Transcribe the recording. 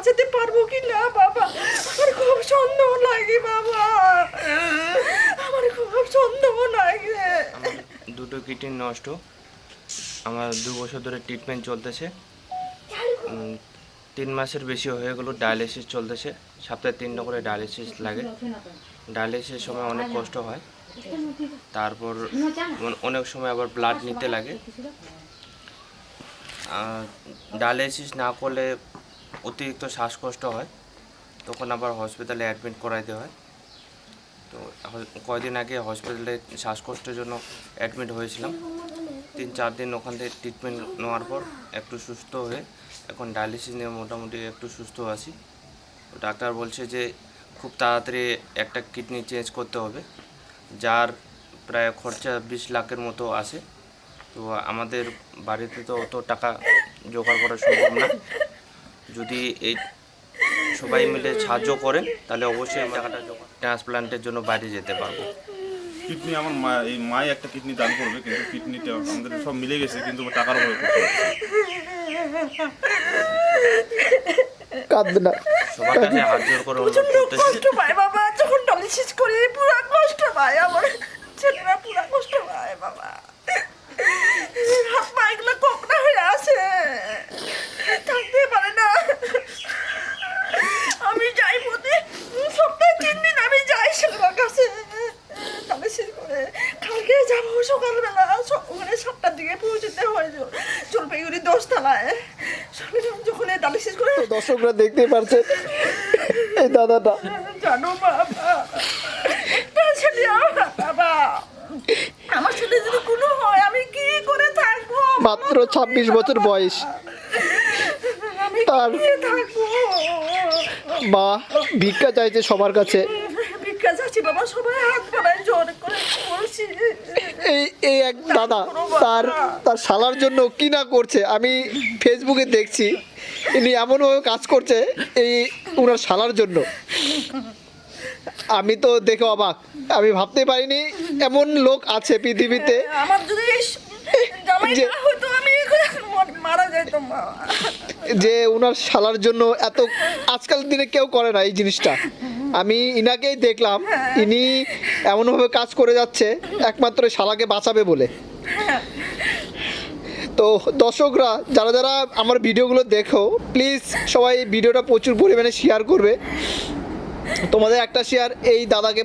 বাঁচাতে পারবো কি না বাবা, আমার খুব সন্দেহ লাগে বাবা, আমার খুব সন্দেহ লাগে। আমার দুটো কিডনি নষ্ট, আমার 2 বছর ধরে ট্রিটমেন্ট চলতেছে। 3 মাসের বেশি হয়ে গেল ডায়ালিসিস চলতেছে, সপ্তাহে 3টা করে ডায়ালিসিস লাগে। ডায়ালিসিসের সময় অনেক কষ্ট হয়, তারপর অনেক সময় আবার ব্লাড নিতে লাগে। ডায়ালিসিস না করলে অতিরিক্ত শ্বাসকষ্ট হয়, তখন আবার হসপিটালে অ্যাডমিট করাইতে হয়। তো কয়দিন আগে হসপিটালে শ্বাসকষ্টের জন্য অ্যাডমিট হয়েছিলাম। 3-4 দিন ওখান থেকে ট্রিটমেন্ট নেওয়ার পর একটু সুস্থ হয়ে এখন ডায়ালিসিস নিয়ে মোটামুটি একটু সুস্থ আছি। ডাক্তার বলছে যে খুব তাড়াতাড়ি একটা কিডনি চেঞ্জ করতে হবে, যার প্রায় খরচা 20 লাখের মতো আসে। তো আমাদের বাড়িতে তো অত টাকা জোগাড় করা সম্ভব না। যদি এই সবাই মিলে সাহায্য করেন তাহলে অবশ্যই আমি টাকাটা ট্রান্সপ্লান্টের জন্য বাইরে যেতে পারবো। কিডনি আমার মা, এই মাই একটা কিডনি দান করবে, কিন্তু কিডনিটা আমাদের সব মিলে গেছে, কিন্তু টাকার অভাবে করতে পারছি না। কাঁদবে না। সবার কাছে হাত জোর করে অনুরোধ প্রচন্ড করতেছি, কষ্ট পায় বাবা, যখন ডায়ালিসিস করি পুরা কষ্ট পায়, আমার ছেলেরা পুরা কষ্ট পায় বাবা, হাত পা এগুলো কোকড়া হয়ে আসে, থাকতে পারে না। আমি যাই প্রতি সপ্তাহে 3 দিন আমি যাই ছেলের কাছে ডায়ালিসিস করে। কালকে যাবো সকালবেলা, ওখানে 7টার দিকে পৌঁছতে হয় জলপাইগুড়ি 10 তলায়। যখন ডায়ালিসিস করে তো দর্শকরা দেখতে পারছেন এই দাদাটা, জানো বাবা, একটা ছেলে আমার বাবা, আমার ছেলে যদি কোনো হয় আমি কি করে থাকবো? মাত্র 26 বছর বয়স। আমি তার কি থাকবো? মা ভিক্ষা চাইছে সবার কাছে। ভিক্ষা যাচ্ছি বাবা, সবাই হাত বাড়ায় জোর করে বলছি। এই এক দাদা তার তার শালার জন্য কি না করছে, আমি ফেসবুকে দেখছি ইনি এমনভাবে কাজ করছে এই ওনার শালার জন্য। আমি তো দেখে অবাক, আমি ভাবতে পারিনি এমন লোক আছে পৃথিবীতে। আমার যদি জামাই যে- না হতো আমি মারা যাইতাম বাবা। যে ওনার শালার জন্য এত, আজকাল দিনে কেউ করে না এই জিনিসটা। আমি ইনাকেই দেখলাম, ইনি এমনভাবে কাজ করে যাচ্ছে একমাত্র শালাকে বাঁচাবে বলে। তো দর্শকরা যারা যারা আমার ভিডিওগুলো দেখো, প্লিজ সবাই ভিডিওটা প্রচুর পরিমাণে শেয়ার করবে। তোমাদের একটা শেয়ার এই দাদাকে